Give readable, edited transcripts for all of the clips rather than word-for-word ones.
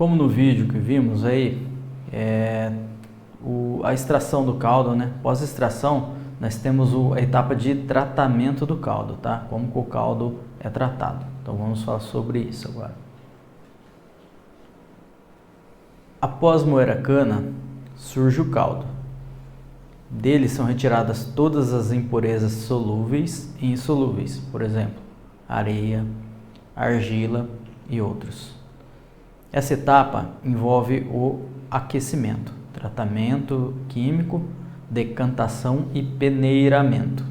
Como no vídeo que vimos aí, a extração do caldo, né? Pós-extração, nós temos a etapa de tratamento do caldo, tá? Como que o caldo é tratado. Então vamos falar sobre isso agora. Após moer a cana, surge o caldo. Dele são retiradas todas as impurezas solúveis e insolúveis, por exemplo, areia, argila e outros. Essa etapa envolve o aquecimento, tratamento químico, decantação e peneiramento.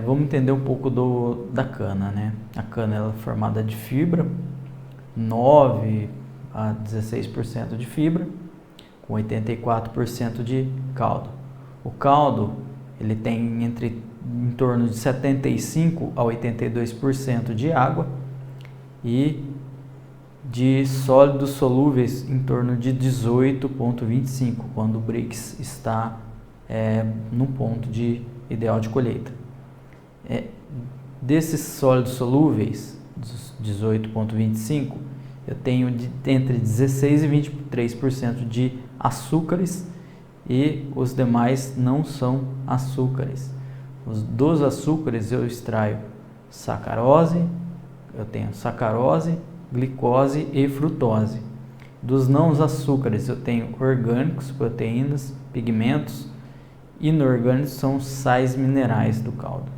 Vamos entender um pouco da cana, né? A cana ela é formada de fibra, 9 a 16% de fibra, com 84% de caldo. O caldo ele tem em torno de 75 a 82% de água e de sólidos solúveis em torno de 18,25, quando o Brix está no ponto ideal de colheita. Desses sólidos solúveis, 18,25, eu tenho entre 16 e 23% de açúcares e os demais não são açúcares. Dos açúcares eu extraio sacarose, eu tenho sacarose, glicose e frutose. Dos não açúcares eu tenho orgânicos, proteínas, pigmentos, inorgânicos são sais minerais do caldo.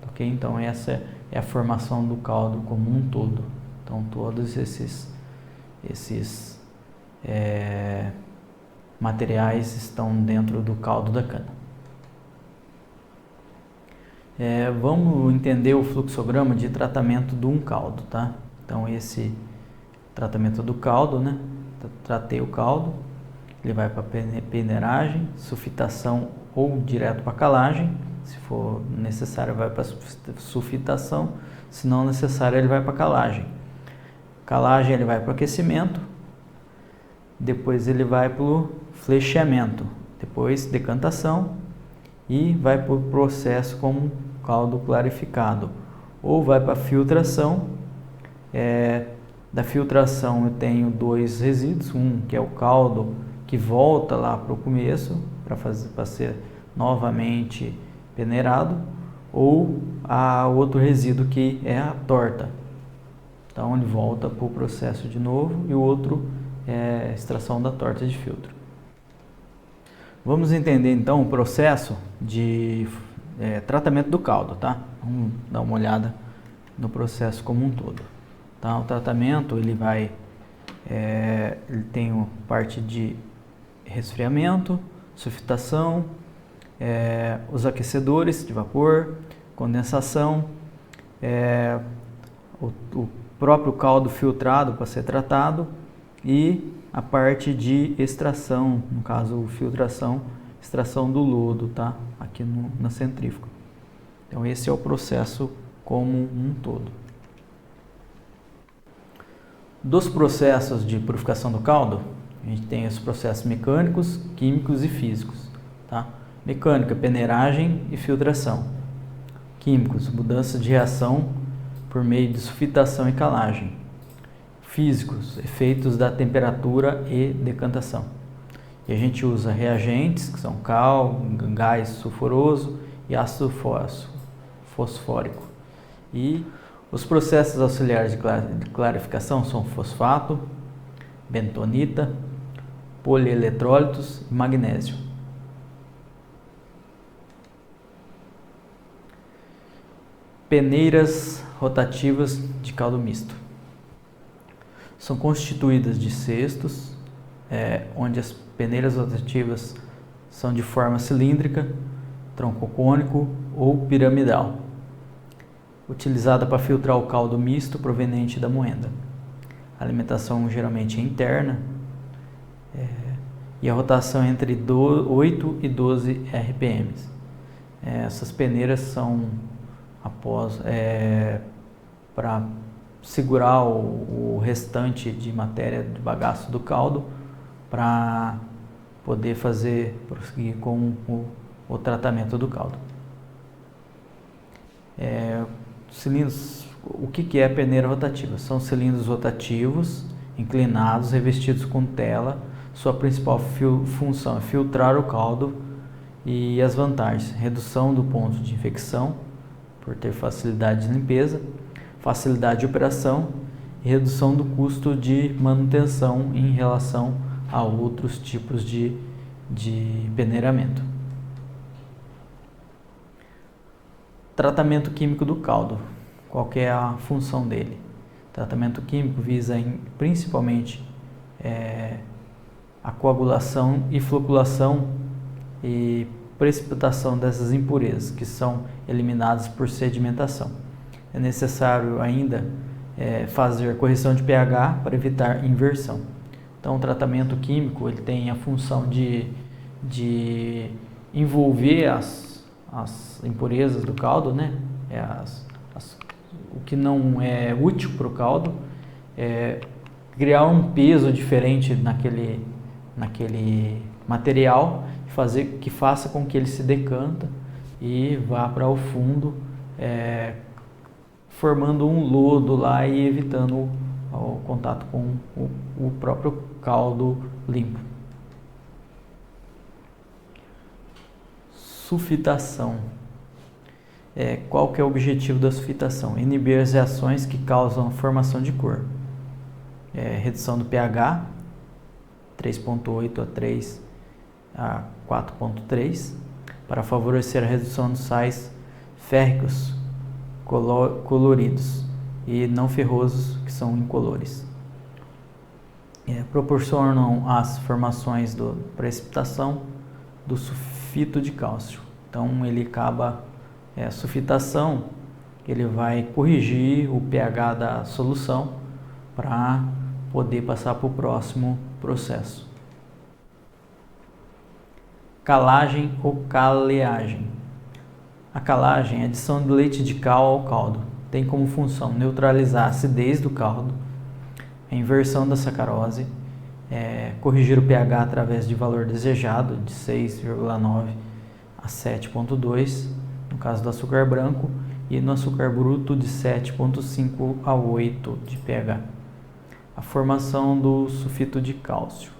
Ok? Então essa é a formação do caldo como um todo. Então todos esses materiais estão dentro do caldo da cana. Vamos entender o fluxograma de tratamento de um caldo, tá? Então esse tratamento do caldo, né? Tratei o caldo, ele vai para peneiragem, sulfitação ou direto para calagem. Se for necessário vai para sulfitação, se não necessário ele vai para calagem. Calagem ele vai para o aquecimento, depois ele vai para o flecheamento, depois decantação e vai para o processo como caldo clarificado, ou vai para a filtração. Da filtração eu tenho dois resíduos, um que é o caldo que volta lá para o começo para ser novamente peneirado, ou outro resíduo que é a torta. Então ele volta para o processo de novo e o outro é a extração da torta de filtro. Vamos entender então o processo de tratamento do caldo, tá? Vamos dar uma olhada no processo como um todo. Tá? O tratamento ele tem a parte de resfriamento, sulfitação, os aquecedores de vapor, condensação, o próprio caldo filtrado para ser tratado e a parte de extração, no caso filtração, extração do lodo, tá? Aqui na centrífuga. Então esse é o processo como um todo. Dos processos de purificação do caldo, a gente tem os processos mecânicos, químicos e físicos, tá? Mecânica, peneiragem e filtração. Químicos, mudança de reação por meio de sulfitação e calagem. Físicos, efeitos da temperatura e decantação. E a gente usa reagentes, que são cal, gás sulfuroso e ácido fosfórico. E os processos auxiliares de clarificação são fosfato, bentonita, polieletrólitos e magnésio. Peneiras rotativas de caldo misto. São constituídas de cestos, onde as peneiras rotativas são de forma cilíndrica, tronco cônico ou piramidal, utilizada para filtrar o caldo misto proveniente da moenda. A alimentação geralmente é interna e a rotação é entre 8 e 12 RPM. Essas peneiras são para segurar o restante de matéria de bagaço do caldo para poder prosseguir com o tratamento do caldo. Cilindros O que é a peneira rotativa? São cilindros rotativos, inclinados, revestidos com tela. Sua principal função é filtrar o caldo e as vantagens: redução do ponto de infecção, por ter facilidade de limpeza, facilidade de operação e redução do custo de manutenção em relação a outros tipos de peneiramento. Tratamento químico do caldo. Qual que é a função dele? Tratamento químico visa principalmente a coagulação e floculação e precipitação dessas impurezas, que são eliminadas por sedimentação. É necessário ainda fazer correção de pH para evitar inversão. Então, o tratamento químico ele tem a função de envolver as impurezas do caldo, né? O que não é útil para o caldo, criar um peso diferente naquele material, que faça com que ele se decanta e vá para o fundo, formando um lodo lá e evitando o contato com o próprio caldo limpo. Sulfitação. Qual que é o objetivo da sulfitação? Inibir as reações que causam a formação de cor. Redução do pH, 3.8 a 4.3, para favorecer a redução dos sais férricos coloridos e não ferrosos, que são incolores. Proporcionam as formações da precipitação do sulfito de cálcio. Então ele acaba, a sulfitação, ele vai corrigir o pH da solução para poder passar para o próximo processo. Calagem ou caleagem. A calagem é a adição de leite de cal ao caldo. Tem como função neutralizar a acidez do caldo, a inversão da sacarose, corrigir o pH através de valor desejado de 6,9 a 7,2, no caso do açúcar branco, e no açúcar bruto de 7,5 a 8 de pH. A formação do sulfito de cálcio.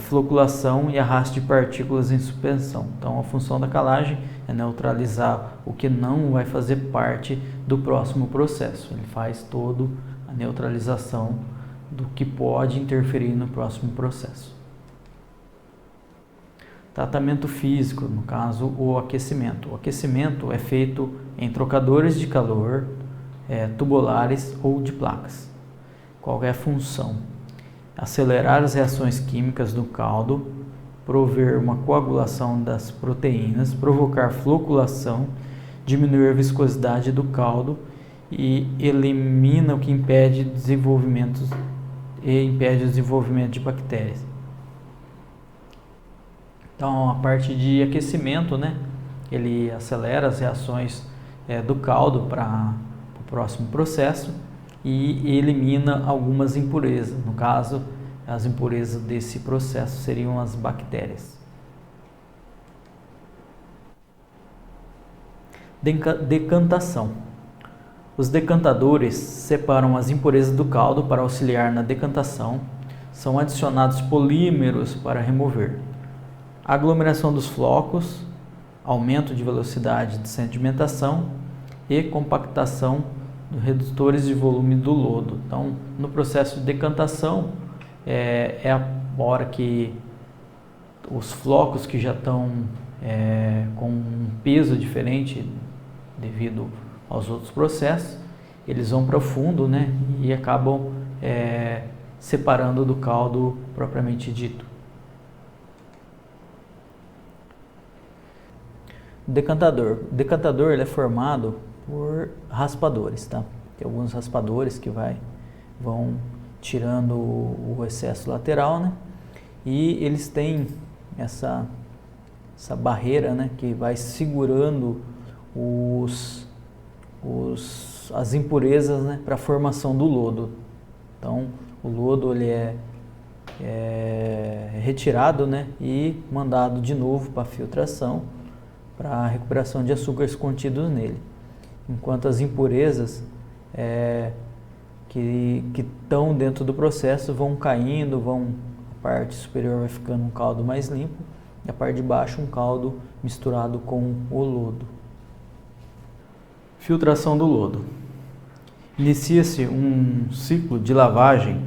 Floculação e arraste de partículas em suspensão. Então, a função da calagem é neutralizar o que não vai fazer parte do próximo processo. Ele faz toda a neutralização do que pode interferir no próximo processo. Tratamento físico, no caso, o aquecimento. O aquecimento é feito em trocadores de calor, tubulares ou de placas. Qual é a função? Acelerar as reações químicas do caldo, prover uma coagulação das proteínas, provocar floculação, diminuir a viscosidade do caldo e elimina o que impede o desenvolvimento de bactérias. Então, a parte de aquecimento, né, ele acelera as reações do caldo para o próximo processo e elimina algumas impurezas. No caso, as impurezas desse processo seriam as bactérias. Decantação. Os decantadores separam as impurezas do caldo para auxiliar na decantação. São adicionados polímeros para remover. Aglomeração dos flocos, aumento de velocidade de sedimentação e compactação dos redutores de volume do lodo. Então, no processo de decantação, é a hora que os flocos que já estão com um peso diferente devido aos outros processos, eles vão para o fundo, né, e acabam separando do caldo propriamente dito. O decantador ele é formado por raspadores, tá? Tem alguns raspadores que vão tirando o excesso lateral, né? E eles têm essa barreira, né, que vai segurando as impurezas, né, para a formação do lodo. Então, o lodo ele é retirado, né, e mandado de novo para filtração, para a recuperação de açúcares contidos nele. enquanto as impurezas que estão dentro do processo vão caindo, a parte superior vai ficando um caldo mais limpo e a parte de baixo um caldo misturado com o lodo. Filtração do lodo. Inicia-se um ciclo de lavagem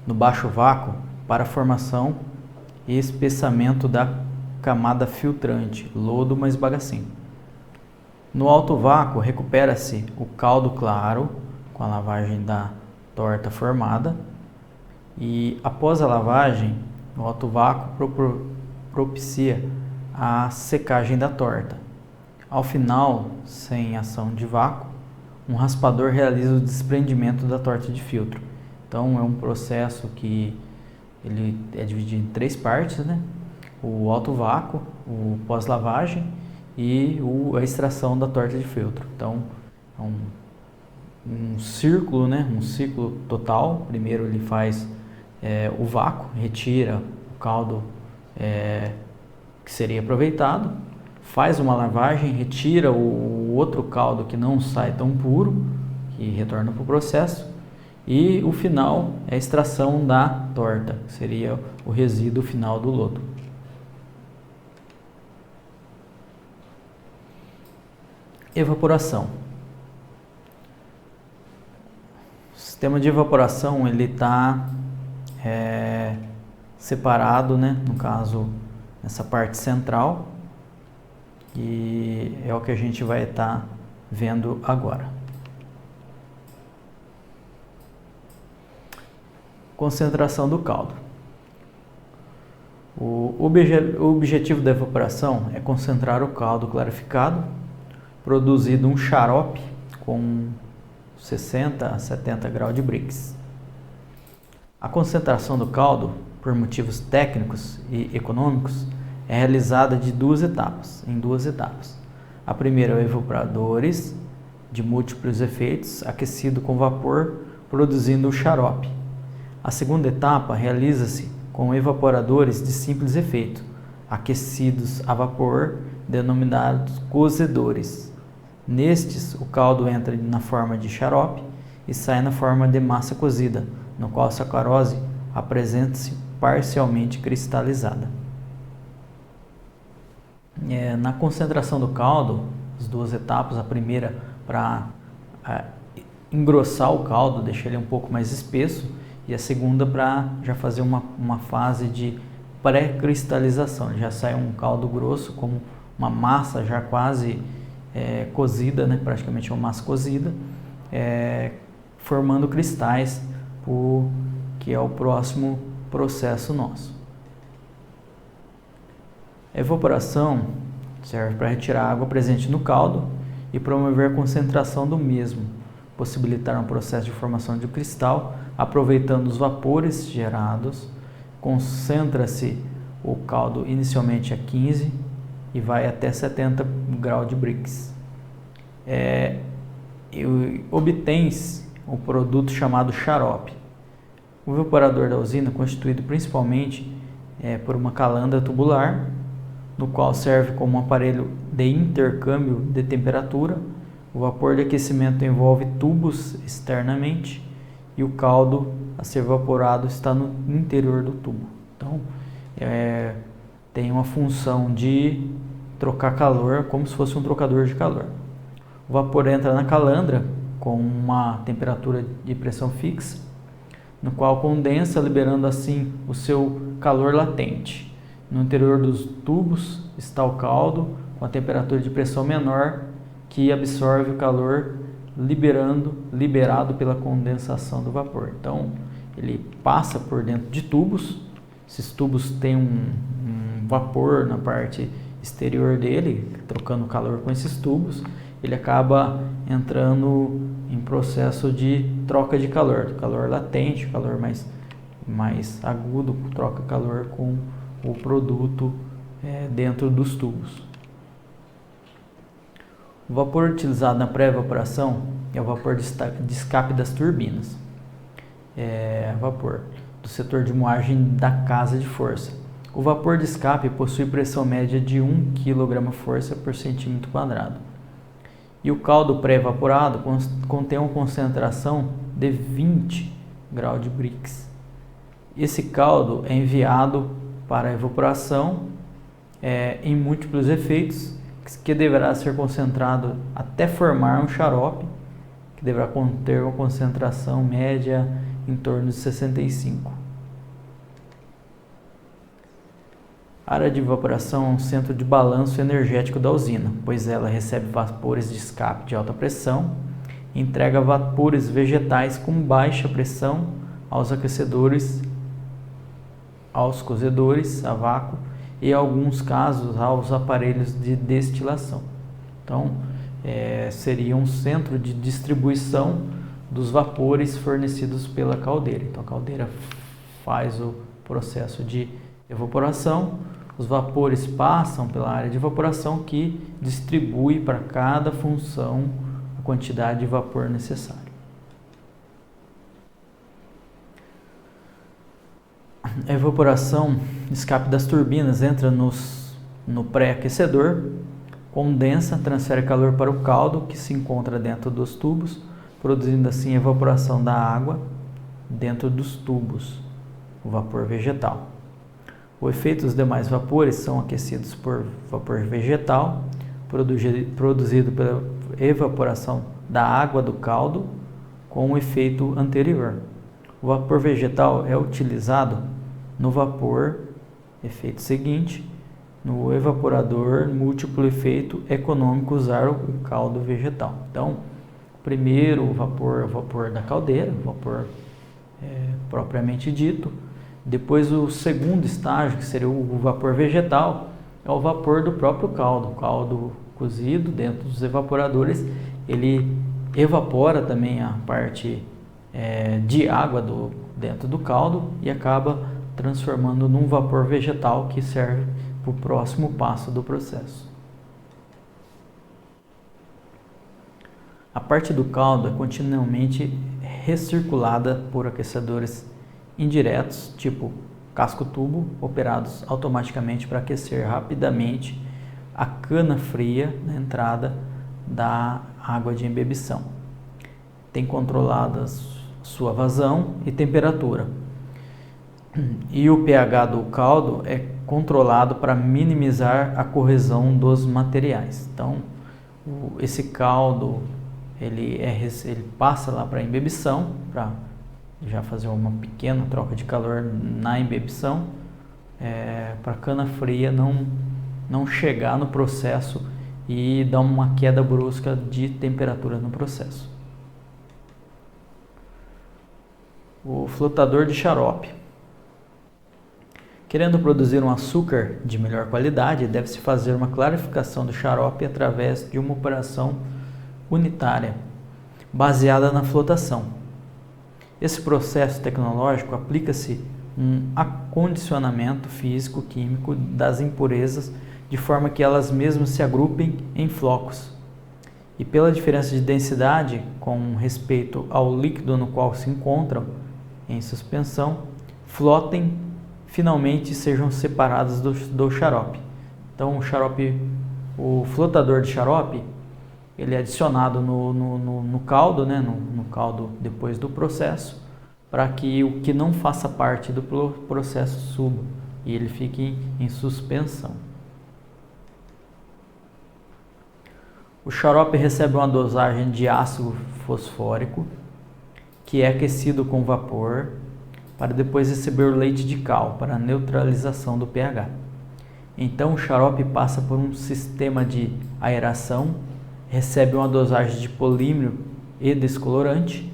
no baixo vácuo para a formação e espessamento da camada filtrante, lodo mais bagacinho. No alto vácuo recupera-se o caldo claro com a lavagem da torta formada e após a lavagem, o alto vácuo propicia a secagem da torta. Ao final, sem ação de vácuo, um raspador realiza o desprendimento da torta de filtro. Então é um processo que ele é dividido em 3 partes, né? O alto vácuo, o pós-lavagem e a extração da torta de filtro. Então é um círculo, né? Um ciclo total. Primeiro ele faz o vácuo, retira o caldo que seria aproveitado, faz uma lavagem, retira o outro caldo que não sai tão puro, que retorna para o processo, e o final é a extração da torta, que seria o resíduo final do lodo. Evaporação. O sistema de evaporação ele está separado, né? No caso, nessa parte central, e é o que a gente vai estar vendo agora. Concentração do caldo. O objetivo da evaporação é concentrar o caldo clarificado, produzido um xarope com 60 a 70 graus de Brix. A concentração do caldo, por motivos técnicos e econômicos, é realizada em 2 etapas. A primeira é evaporadores de múltiplos efeitos, aquecido com vapor, produzindo o xarope. A segunda etapa realiza-se com evaporadores de simples efeito, aquecidos a vapor, denominados cozedores. Nestes, o caldo entra na forma de xarope e sai na forma de massa cozida, no qual a sacarose apresenta-se parcialmente cristalizada. Na concentração do caldo, as 2 etapas, a primeira para engrossar o caldo, deixar ele um pouco mais espesso, e a segunda para já fazer uma fase de pré-cristalização. Já sai um caldo grosso, como uma massa já quase cozida, né? Praticamente uma massa cozida, formando cristais, que é o próximo processo nosso. A evaporação serve para retirar a água presente no caldo e promover a concentração do mesmo, possibilitar um processo de formação de cristal, aproveitando os vapores gerados. Concentra-se o caldo inicialmente a 15 e vai até 70 graus de Brix. Obtém-se o produto chamado xarope. O evaporador da usina é constituído principalmente por uma calandra tubular, no qual serve como um aparelho de intercâmbio de temperatura. O vapor de aquecimento envolve tubos externamente e o caldo a ser evaporado está no interior do tubo. Então, tem uma função de trocar calor, como se fosse um trocador de calor. O vapor entra na calandra com uma temperatura de pressão fixa, no qual condensa, liberando assim o seu calor latente. No interior dos tubos está o caldo com a temperatura de pressão menor, que absorve o calor liberado pela condensação do vapor. Então ele passa por dentro de tubos. Esses tubos têm um vapor na parte exterior dele, trocando calor com esses tubos. Ele acaba entrando em processo de troca de calor latente, calor mais agudo, troca calor com o produto dentro dos tubos. O vapor utilizado na pré-evaporação é o vapor de escape das turbinas, vapor do setor de moagem da casa de força. O vapor de escape possui pressão média de 1 kg/força por centímetro quadrado e o caldo pré-evaporado contém uma concentração de 20 graus de Brix. Esse caldo é enviado para a evaporação em múltiplos efeitos, que deverá ser concentrado até formar um xarope, que deverá conter uma concentração média em torno de 65. A área de evaporação é um centro de balanço energético da usina, pois ela recebe vapores de escape de alta pressão e entrega vapores vegetais com baixa pressão aos aquecedores, aos cozedores a vácuo e, em alguns casos, aos aparelhos de destilação. Então, seria um centro de distribuição dos vapores fornecidos pela caldeira. Então, a caldeira faz o processo de evaporação, os vapores passam pela área de evaporação que distribui para cada função a quantidade de vapor necessária. A evaporação, escape das turbinas, entra no pré-aquecedor, condensa, transfere calor para o caldo que se encontra dentro dos tubos, produzindo assim a evaporação da água dentro dos tubos, o vapor vegetal. O efeito dos demais vapores são aquecidos por vapor vegetal, produzido pela evaporação da água do caldo, com o efeito anterior. O vapor vegetal é utilizado no vapor, efeito seguinte, no evaporador múltiplo efeito econômico usar o caldo vegetal. Então, primeiro o vapor da caldeira, o vapor propriamente dito. Depois o segundo estágio, que seria o vapor vegetal, é o vapor do próprio caldo. O caldo cozido dentro dos evaporadores, ele evapora também a parte de água dentro do caldo e acaba transformando num vapor vegetal que serve para o próximo passo do processo. A parte do caldo é continuamente recirculada por aquecedores indiretos, tipo casco-tubo, operados automaticamente para aquecer rapidamente a cana fria na entrada da água de embebição. Tem controladas sua vazão e temperatura. E o pH do caldo é controlado para minimizar a corrosão dos materiais. Então, esse caldo ele passa lá para a embebição, para já fazer uma pequena troca de calor na embebição, para a cana fria não chegar no processo e dar uma queda brusca de temperatura no processo. O flotador de xarope. Querendo produzir um açúcar de melhor qualidade, deve-se fazer uma clarificação do xarope através de uma operação unitária, baseada na flotação. Esse processo tecnológico aplica-se um acondicionamento físico-químico das impurezas de forma que elas mesmas se agrupem em flocos e, pela diferença de densidade com respeito ao líquido no qual se encontram em suspensão, flotem, finalmente sejam separadas do xarope. Então o flotador de xarope, ele é adicionado no caldo, no caldo depois do processo, para que o que não faça parte do processo suba e ele fique em suspensão. O xarope recebe uma dosagem de ácido fosfórico, que é aquecido com vapor, para depois receber o leite de cal, para a neutralização do pH. Então o xarope passa por um sistema de aeração, recebe uma dosagem de polímero e descolorante,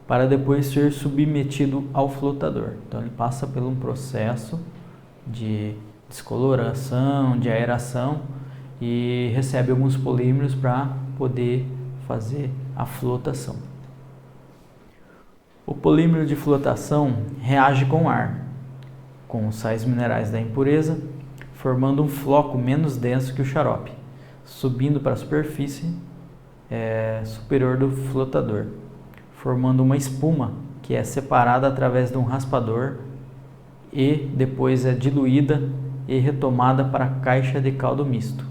para depois ser submetido ao flotador. Então ele passa por um processo de descoloração, de aeração, e recebe alguns polímeros para poder fazer a flotação. O polímero de flotação reage com ar, com os sais minerais da impureza, formando um floco menos denso que o xarope, subindo para a superfície superior do flotador, formando uma espuma que é separada através de um raspador e depois é diluída e retomada para a caixa de caldo misto,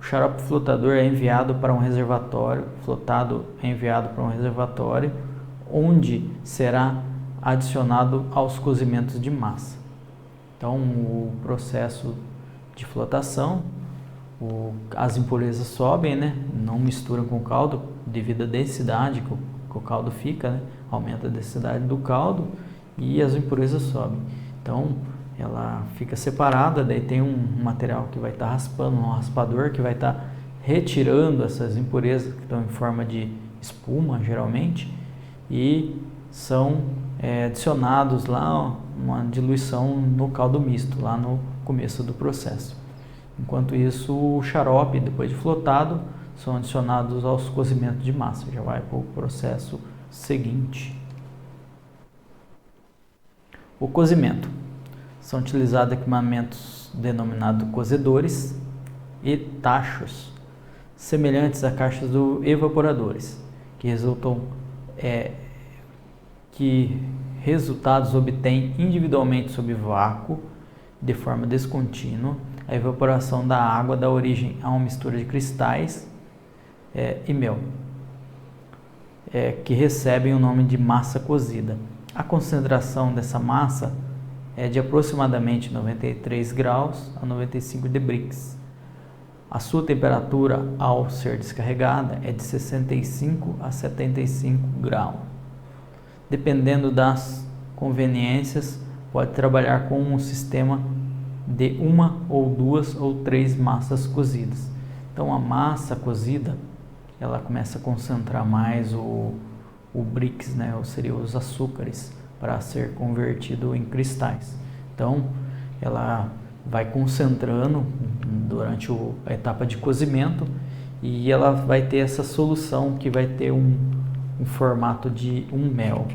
O xarope flotador é enviado para um reservatório, flotado é enviado para um reservatório, onde será adicionado aos cozimentos de massa. Então, o processo de flotação, as impurezas sobem, né? Não misturam com o caldo devido à densidade que o caldo fica, né? Aumenta a densidade do caldo e as impurezas sobem. Então, ela fica separada, daí tem um material que vai estar raspando, um raspador que vai estar retirando essas impurezas que estão em forma de espuma, geralmente, e são adicionados lá uma diluição no caldo misto, lá no começo do processo. Enquanto isso, o xarope, depois de flotado, são adicionados aos cozimentos de massa, já vai para o processo seguinte. O cozimento. São utilizados equipamentos denominados cozedores e tachos, semelhantes a caixas do evaporadores, que resultados obtêm individualmente sob vácuo, de forma descontínua, a evaporação da água dá origem a uma mistura de cristais e mel, que recebem o nome de massa cozida. A concentração dessa massa é de aproximadamente 93 graus a 95 de Brix. A sua temperatura ao ser descarregada é de 65 a 75 graus. Dependendo das conveniências, pode trabalhar com um sistema de uma ou duas ou três massas cozidas. Então, a massa cozida, ela começa a concentrar mais o Brix, né, ou seria os açúcares, para ser convertido em cristais. Então, ela vai concentrando durante a etapa de cozimento e ela vai ter essa solução que vai ter um formato de um mel.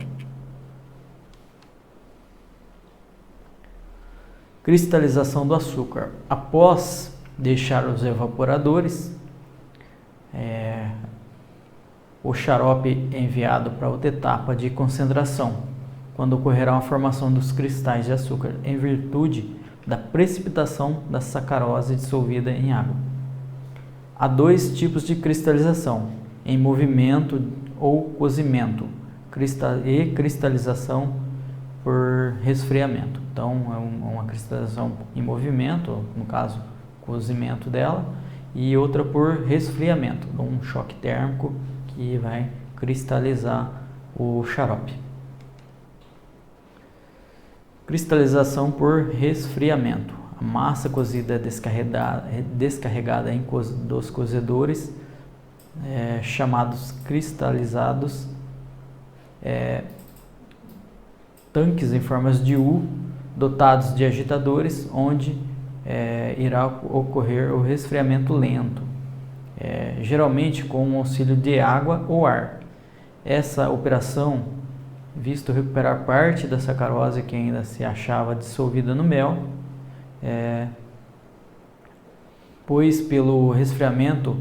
Cristalização do açúcar. Após deixar os evaporadores, o xarope é enviado para outra etapa de concentração, quando ocorrerá a formação dos cristais de açúcar, em virtude da precipitação da sacarose dissolvida em água. Há dois tipos de cristalização, em movimento ou cozimento, e cristalização por resfriamento. Então, é uma cristalização em movimento, no caso, cozimento dela, e outra por resfriamento, um choque térmico que vai cristalizar o xarope. Cristalização por resfriamento. A massa cozida é descarregada dos cozedores, chamados cristalizados, tanques em formas de U, dotados de agitadores, onde irá ocorrer o resfriamento lento, geralmente com o auxílio de água ou ar. Essa operação, visto recuperar parte da sacarose que ainda se achava dissolvida no mel, pois pelo resfriamento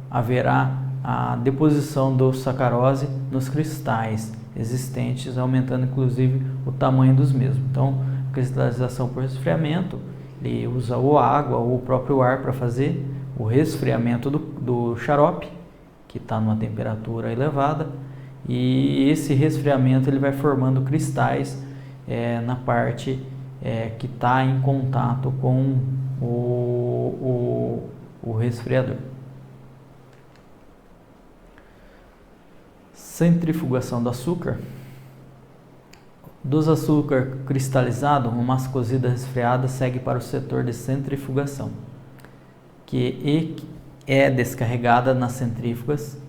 haverá a deposição do sacarose nos cristais existentes, aumentando inclusive o tamanho dos mesmos. Então, a cristalização por resfriamento, ele usa ou água ou o próprio ar para fazer o resfriamento do xarope, que está numa temperatura elevada, e esse resfriamento ele vai formando cristais na parte que está em contato com o resfriador. Centrifugação do açúcar. Dos açúcar cristalizado, uma massa cozida resfriada segue para o setor de centrifugação, que é descarregada nas centrífugas.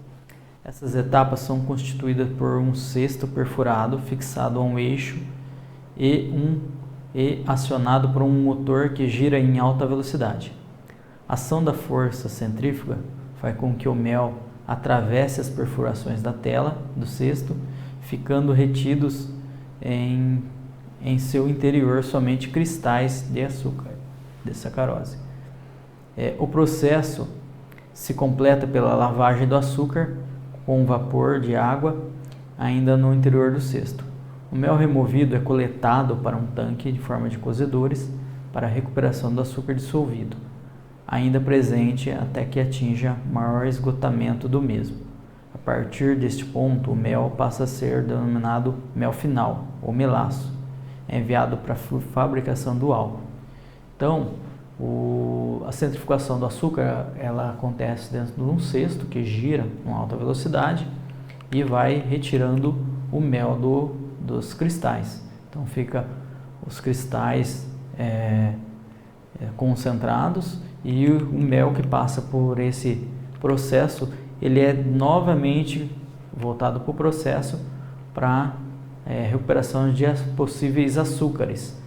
Essas etapas são constituídas por um cesto perfurado fixado a um eixo e acionado por um motor que gira em alta velocidade. A ação da força centrífuga faz com que o mel atravesse as perfurações da tela do cesto, ficando retidos em seu interior somente cristais de açúcar, de sacarose. O processo se completa pela lavagem do açúcar com vapor de água ainda no interior do cesto. O mel removido é coletado para um tanque de forma de cozedores para a recuperação do açúcar dissolvido. ainda presente até que atinja maior esgotamento do mesmo. A partir deste ponto, o mel passa a ser denominado mel final, ou melaço. É enviado para a fabricação do álcool. Então, a centrifugação do açúcar ela acontece dentro de um cesto que gira com alta velocidade e vai retirando o mel dos cristais. Então, fica os cristais concentrados e o mel que passa por esse processo, ele é novamente voltado para o processo para recuperação de possíveis açúcares.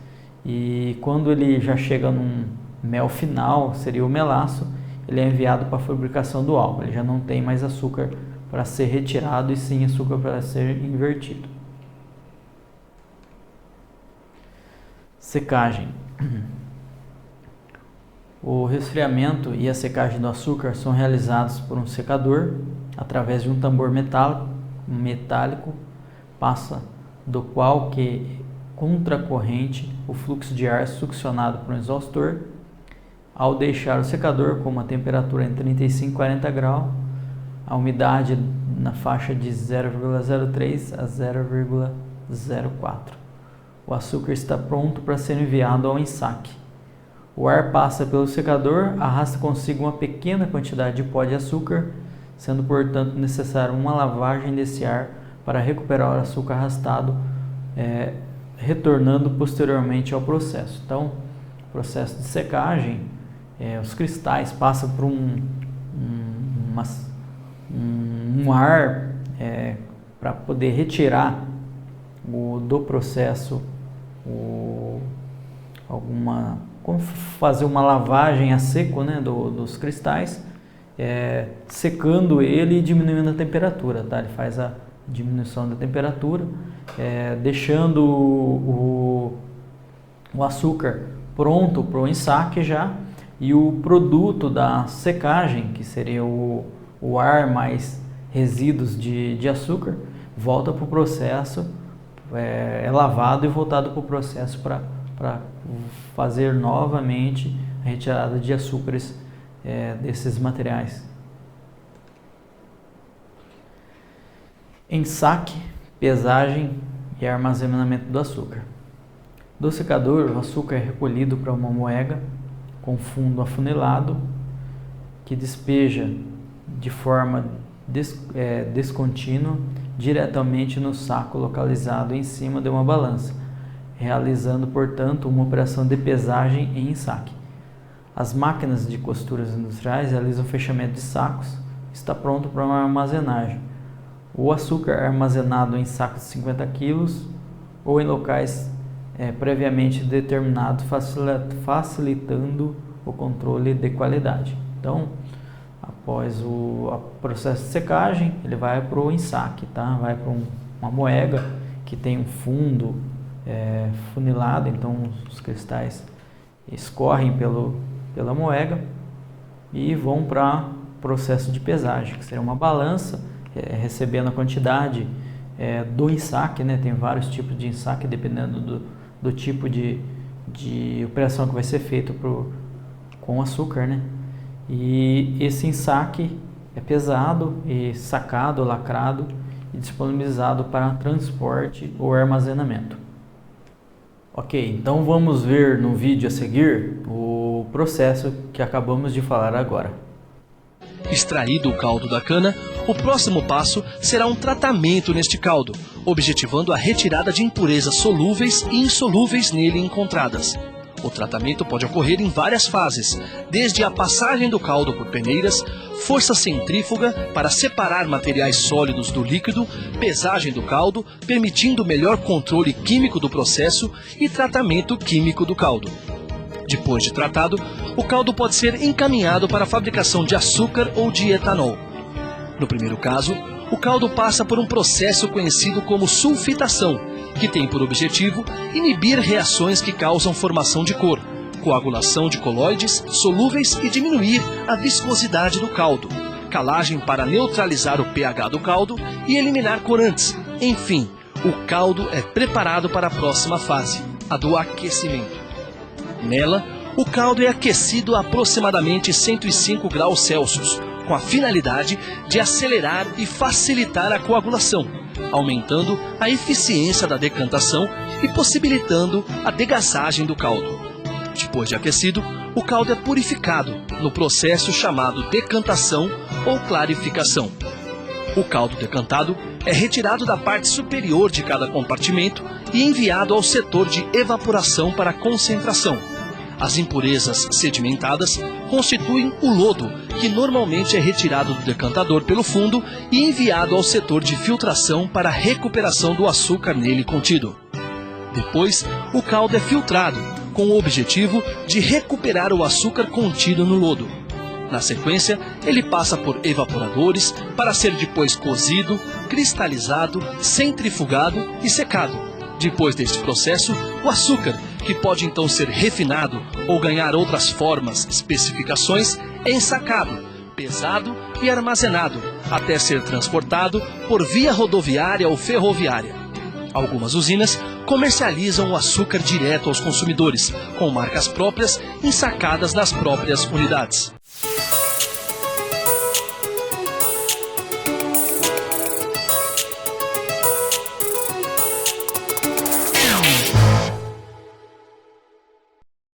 E quando ele já chega num mel final, seria o melaço, ele é enviado para a fabricação do álcool. Ele já não tem mais açúcar para ser retirado e sim açúcar para ser invertido. Secagem. O resfriamento e a secagem do açúcar são realizados por um secador através de um tambor metálico, passa do qual que contra a corrente o fluxo de ar succionado por um exaustor. Ao deixar o secador com uma temperatura entre 35 e 40 graus, a umidade na faixa de 0,03 a 0,04. O açúcar está pronto para ser enviado ao ensaque. O ar passa pelo secador, arrasta consigo uma pequena quantidade de pó de açúcar, sendo portanto necessário uma lavagem desse ar para recuperar o açúcar arrastado, retornando posteriormente ao processo. Então, o processo de secagem, os cristais passam por um ar para poder retirar do processo como fazer uma lavagem a seco, né, dos cristais, secando ele e diminuindo a temperatura, tá? Ele faz a diminuição da temperatura, deixando o açúcar pronto para o ensaque já, e o produto da secagem, que seria o ar mais resíduos de açúcar, volta para o processo, é lavado e voltado para o processo para fazer novamente a retirada de açúcares desses materiais. Ensaque, pesagem e armazenamento do açúcar. Do secador, o açúcar é recolhido para uma moega com fundo afunilado que despeja de forma descontínua diretamente no saco localizado em cima de uma balança, realizando, portanto, uma operação de pesagem e ensaque. As máquinas de costuras industriais realizam o fechamento de sacos, está pronto para uma armazenagem. O açúcar é armazenado em sacos de 50 kg ou em locais previamente determinados, facilitando o controle de qualidade. Então, após o processo de secagem, ele vai para o ensaque, tá? Vai para uma moega que tem um fundo funilado, então os cristais escorrem pela moega e vão para o processo de pesagem, que seria uma balança, recebendo a quantidade do ensaque, né? Tem vários tipos de ensaque dependendo do tipo de operação que vai ser feito com açúcar, né? E esse ensaque é pesado e sacado, lacrado e disponibilizado para transporte ou armazenamento. Ok, então vamos ver no vídeo a seguir o processo que acabamos de falar agora. Extraído o caldo da cana, o próximo passo será um tratamento neste caldo, objetivando a retirada de impurezas solúveis e insolúveis nele encontradas. O tratamento pode ocorrer em várias fases, desde a passagem do caldo por peneiras, força centrífuga para separar materiais sólidos do líquido, pesagem do caldo, permitindo melhor controle químico do processo e tratamento químico do caldo. Depois de tratado, o caldo pode ser encaminhado para a fabricação de açúcar ou de etanol. No primeiro caso, o caldo passa por um processo conhecido como sulfitação, que tem por objetivo inibir reações que causam formação de cor, coagulação de colóides solúveis e diminuir a viscosidade do caldo, calagem para neutralizar o pH do caldo e eliminar corantes. Enfim, o caldo é preparado para a próxima fase, a do aquecimento. Nela, O caldo é aquecido a aproximadamente 105 graus Celsius, com a finalidade de acelerar e facilitar a coagulação, aumentando a eficiência da decantação e possibilitando a degassagem do caldo. Depois de aquecido, o caldo é purificado no processo chamado decantação ou clarificação. O caldo decantado é retirado da parte superior de cada compartimento e enviado ao setor de evaporação para concentração. As impurezas sedimentadas constituem o lodo, que normalmente é retirado do decantador pelo fundo e enviado ao setor de filtração para a recuperação do açúcar nele contido. Depois, o caldo é filtrado, com o objetivo de recuperar o açúcar contido no lodo. Na sequência, ele passa por evaporadores para ser depois cozido, cristalizado, centrifugado e secado. Depois deste processo, o açúcar, que pode então ser refinado ou ganhar outras formas, especificações, é ensacado, pesado e armazenado, até ser transportado por via rodoviária ou ferroviária. Algumas usinas comercializam o açúcar direto aos consumidores, com marcas próprias ensacadas nas próprias unidades.